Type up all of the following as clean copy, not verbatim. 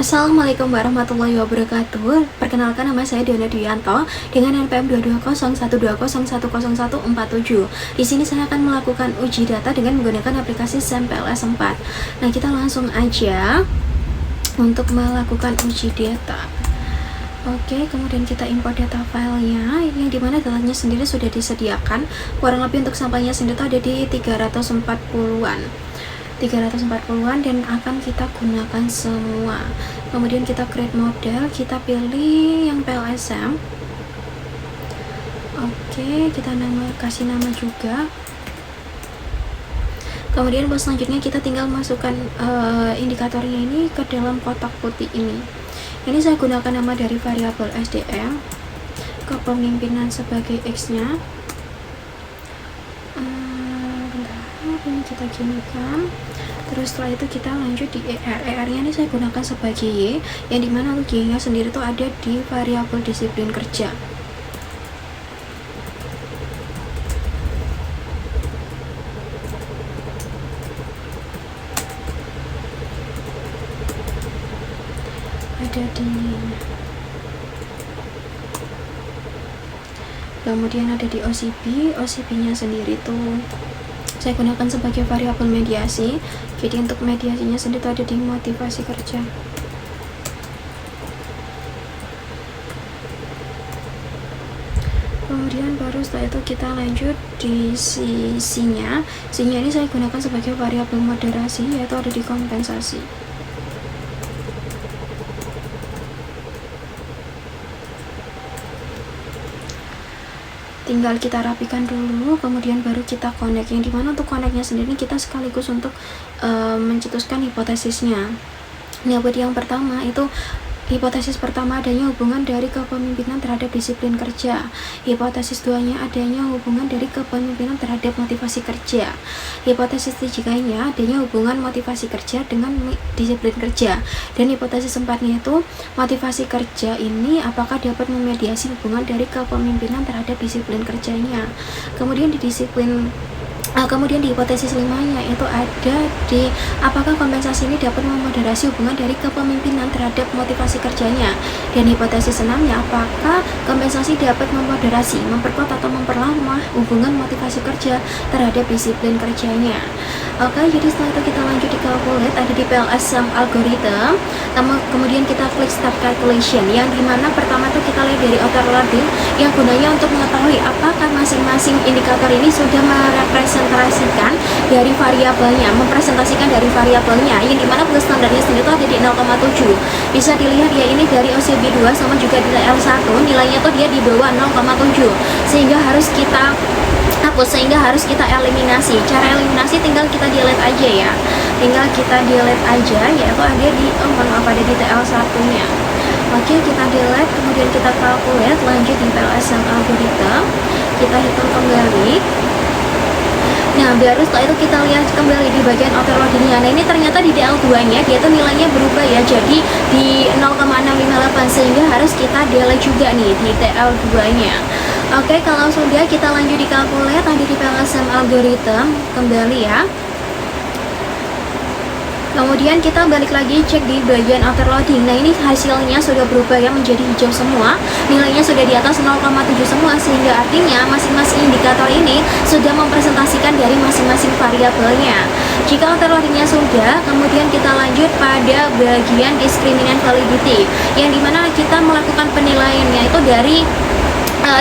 Assalamualaikum warahmatullahi wabarakatuh. Perkenalkan, nama saya Diana Dwianto dengan NPM 22012011147. Di sini saya akan melakukan uji data dengan menggunakan aplikasi SAM PLS 4. Nah, kita langsung aja untuk melakukan uji data. Oke, kemudian kita import data filenya, yang dimana datanya sendiri sudah disediakan. Kurang lebih untuk sampelnya sendiri itu ada di 340-an dan akan kita gunakan semua. Kemudian kita create model, kita pilih yang PLSM. Oke, kita kasih nama juga. Kemudian selanjutnya kita tinggal masukkan indikatornya ini ke dalam kotak putih ini. Ini saya gunakan nama dari variabel SDM, kepemimpinan sebagai X nya. Ini kita ginikan. Terus setelah itu kita lanjut di ER nya ini saya gunakan sebagai Y, yang dimana Y nya sendiri itu ada di variabel disiplin kerja. Ada di, kemudian ada di OCP nya sendiri tuh saya gunakan sebagai variabel mediasi. Jadi untuk mediasinya sendiri ada di motivasi kerja. Kemudian baru setelah itu kita lanjut di C-nya ini saya gunakan sebagai variabel moderasi, yaitu ada di kompensasi. Tinggal kita rapikan dulu, kemudian baru kita connect, yang dimana untuk connectnya sendiri kita sekaligus untuk mencetuskan hipotesisnya. Nah, buat yang pertama itu hipotesis pertama adanya hubungan dari kepemimpinan terhadap disiplin kerja. Hipotesis duanya adanya hubungan dari kepemimpinan terhadap motivasi kerja. Hipotesis ketiganya adanya hubungan motivasi kerja dengan disiplin kerja. Dan hipotesis empatnya itu motivasi kerja ini apakah dapat memediasi hubungan dari kepemimpinan terhadap disiplin kerjanya. Kemudian kemudian di hipotesis 5-nya itu ada di apakah kompensasi ini dapat memoderasi hubungan dari kepemimpinan terhadap motivasi kerjanya. Dan hipotesis 6-nya apakah kompensasi dapat memoderasi, memperkuat atau memperlama hubungan motivasi kerja terhadap disiplin kerjanya. Oke, jadi setelah itu kita lanjut di calculate, ada di PLS SAM algorithm. Kemudian kita klik start calculation, yang dimana pertama itu kita lihat dari outer loading, yang gunanya untuk mengetahui apakah masing-masing indikator ini sudah merepresentasikan dari variabelnya, yang dimana plus standarnya sendiri itu ada di 0,7. Bisa dilihat ya, ini dari OCB 2 sama juga di L1 nilainya tuh dia di bawah 0,7, sehingga harus kita hapus, sehingga harus kita eliminasi. Cara eliminasi tinggal kita delete aja ya, yaitu ada di ada di TL1 nya. Oke, kita delete, kemudian kita calculate, lanjut di PLS SAM algorithm, kita hitung kembali. Nah, baru setelah itu kita lihat kembali di bagian outer loading-nya. Nah, ini ternyata di DL2-nya dia tuh nilainya berubah ya, jadi di 0,658, sehingga harus kita delete juga nih di DL2-nya. Oke, kalau sudah kita lanjut di calculate, tadi di PLS SAM algorithm kembali ya. Kemudian kita balik lagi cek di bagian outer loading. Nah, ini hasilnya sudah berubah ya, menjadi hijau semua. Nilainya sudah di atas 0,7 semua, sehingga artinya masing-masing indikator ini sudah mempresentasikan dari masing-masing variabelnya. Jika outer loadingnya sudah, kemudian kita lanjut pada bagian discriminant validity, yang dimana kita melakukan penilaiannya itu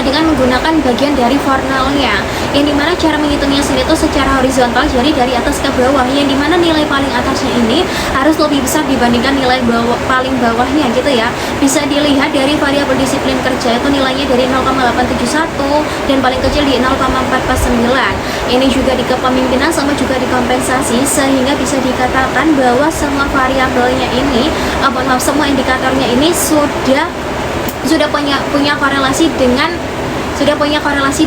dengan menggunakan bagian dari fornalnya, yang dimana cara menghitungnya sendiri itu secara horizontal, jadi dari atas ke bawah, yang dimana nilai paling atasnya ini harus lebih besar dibandingkan nilai paling bawahnya gitu ya. Bisa dilihat dari variabel disiplin kerja itu nilainya dari 0,871 dan paling kecil di 0,449. Ini juga di kepemimpinan sama juga di kompensasi, sehingga bisa dikatakan bahwa semua variabelnya ini, semua indikatornya ini sudah punya korelasi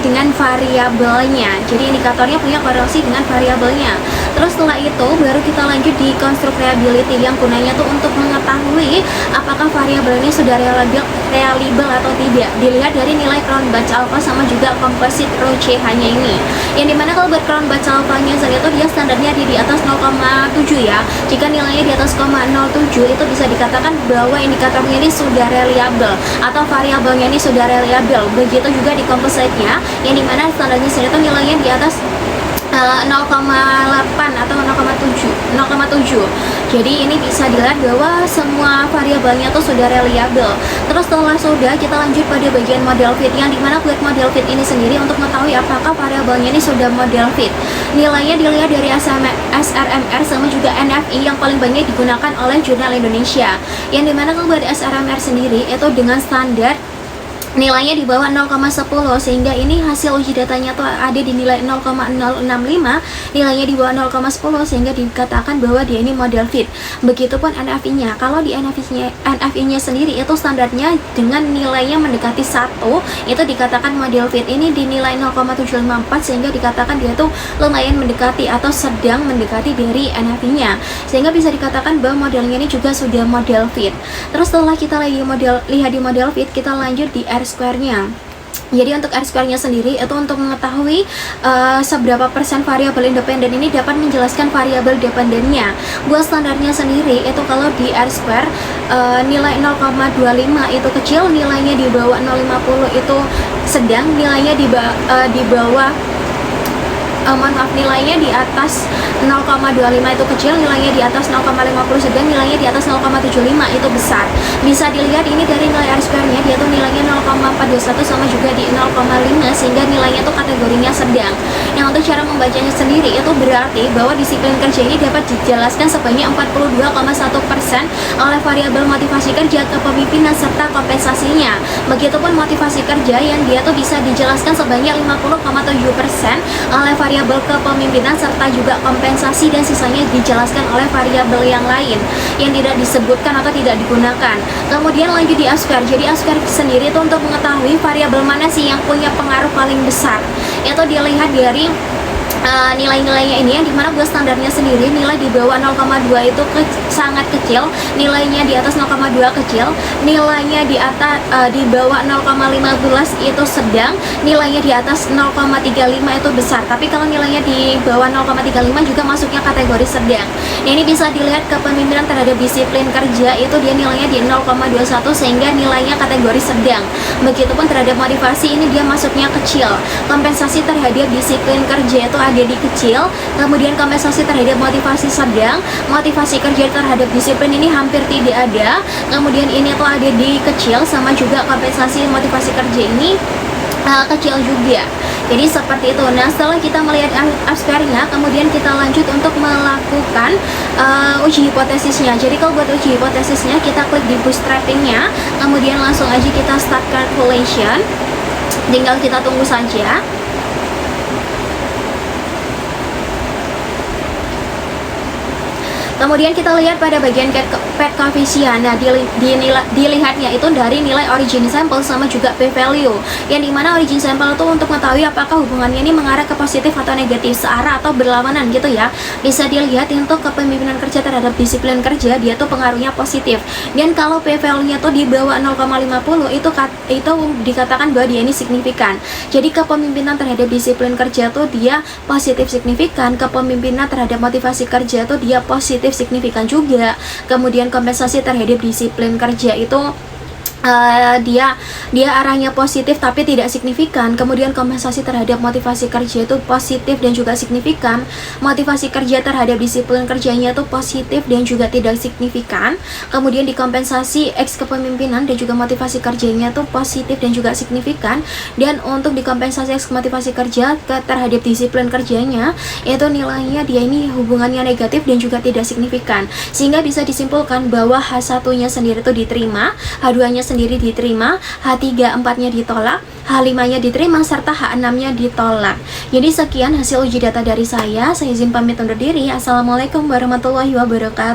dengan variabelnya. Jadi indikatornya punya korelasi dengan variabelnya. Terus setelah itu baru kita lanjut di constructability yang gunanya tuh untuk mengetahui apakah variabel ini sudah reliable atau tidak. Dilihat dari nilai crown batch alpha sama juga composite row CH-nya ini. Yang dimana kalau buat crown batch alpha-nya saja itu dia standarnya di atas 0,7 ya. Jika nilainya di atas 0,07 itu bisa dikatakan bahwa indikatornya ini sudah reliable atau variabelnya ini sudah reliable. Begitu juga di composite-nya yang dimana standarnya saja itu nilainya di atas 0,8 atau 0,7. Jadi ini bisa dilihat bahwa semua variabelnya tuh sudah reliable. Terus setelah sudah, kita lanjut pada bagian model fit, yang dimana buat model fit ini sendiri untuk mengetahui apakah variabelnya ini sudah model fit. Nilainya dilihat dari SRMR sama juga NFI yang paling banyak digunakan oleh Jurnal Indonesia. Yang dimana kalau buat SRMR sendiri itu dengan standar nilainya di bawah 0,10, sehingga ini hasil uji datanya tuh ada di nilai 0,065, nilainya di bawah 0,10, sehingga dikatakan bahwa dia ini model fit. Begitupun NFI-nya. Kalau di NFI-nya sendiri itu standarnya dengan nilainya mendekati 1, itu dikatakan model fit. Ini di nilai 0,754, sehingga dikatakan dia tuh lumayan mendekati atau sedang mendekati dari NFI-nya, sehingga bisa dikatakan bahwa modelnya ini juga sudah model fit. Terus setelah kita lihat di model fit, kita lanjut di R-square-nya. Jadi untuk R-square-nya sendiri itu untuk mengetahui seberapa persen variabel independen ini dapat menjelaskan variabel dependennya. Buat standarnya sendiri itu kalau di R-square nilai 0,25 itu kecil, nilainya di bawah 0,50 itu sedang, nilainya di bawah nilainya di atas 0,25 itu kecil, nilainya di atas 0,50 sedang, nilainya di atas 0,75 itu besar. Bisa dilihat ini dari nilai R-square-nya, dia tuh nilainya 0,421 sama juga di 0,5, sehingga nilainya tuh kategorinya sedang. Yang untuk cara membacanya sendiri itu berarti bahwa disiplin kerja ini dapat dijelaskan sebanyak 42,1% oleh variabel motivasi kerja, kepemimpinan serta kompensasinya. Begitupun motivasi kerja yang dia tuh bisa dijelaskan sebanyak 50,7% oleh variabel kepemimpinan serta juga kompensasi, dan sisanya dijelaskan oleh variabel yang lain yang tidak disebutkan atau tidak digunakan. Kemudian lanjut di A-square. Jadi A-square sendiri itu untuk mengetahui variabel mana sih yang punya pengaruh paling besar. Itu dilihat dari nilai-nilainya ini, yang dimana buat standarnya sendiri nilai di bawah 0,2 itu sangat kecil, nilainya di atas 0,2 kecil, nilainya di atas di bawah 0,15 itu sedang, nilainya di atas 0,35 itu besar. Tapi kalau nilainya di bawah 0,35 juga masuknya kategori sedang. Nah, ini bisa dilihat kepemimpinan terhadap disiplin kerja itu dia nilainya di 0,21, sehingga nilainya kategori sedang. Begitupun terhadap motivasi, ini dia masuknya kecil. Kompensasi terhadap disiplin kerja itu ada di kecil, kemudian kompensasi terhadap motivasi sedang, motivasi kerja terhadap disiplin ini hampir tidak ada, kemudian ini tuh ada di kecil, sama juga kompensasi motivasi kerja ini kecil juga. Jadi seperti itu. Nah, setelah kita melihat R-square-nya, kemudian kita lanjut untuk melakukan uji hipotesisnya. Jadi kalau buat uji hipotesisnya, kita klik di bootstrapping-nya, kemudian langsung aja kita start calculation, tinggal kita tunggu saja. Kemudian kita lihat pada bagian pet coefficient. Nah, dilihatnya itu dari nilai origin sample sama juga p-value. Yang dimana origin sample itu untuk mengetahui apakah hubungannya ini mengarah ke positif atau negatif, searah atau berlawanan gitu ya. Bisa dilihat untuk kepemimpinan kerja terhadap disiplin kerja, dia tuh pengaruhnya positif. Dan kalau p-value-nya tuh di bawah 0,50 itu dikatakan bahwa dia ini signifikan. Jadi kepemimpinan terhadap disiplin kerja tuh dia positif signifikan, kepemimpinan terhadap motivasi kerja tuh dia positif signifikan juga. Kemudian kompensasi terhadap disiplin kerja itu dia arahnya positif tapi tidak signifikan. Kemudian kompensasi terhadap motivasi kerja itu positif dan juga signifikan. Motivasi kerja terhadap disiplin kerjanya itu positif dan juga tidak signifikan. Kemudian dikompensasi X kepemimpinan dan juga motivasi kerjanya itu positif dan juga signifikan. Dan untuk dikompensasi X motivasi kerja terhadap disiplin kerjanya itu nilainya dia ini hubungannya negatif dan juga tidak signifikan. Sehingga bisa disimpulkan bahwa H1-nya sendiri itu diterima, H2-nya sendiri diterima, H3 4-nya ditolak, H5-nya diterima, serta H6-nya ditolak. Jadi sekian hasil uji data dari saya izin pamit undur diri. Assalamualaikum warahmatullahi wabarakatuh.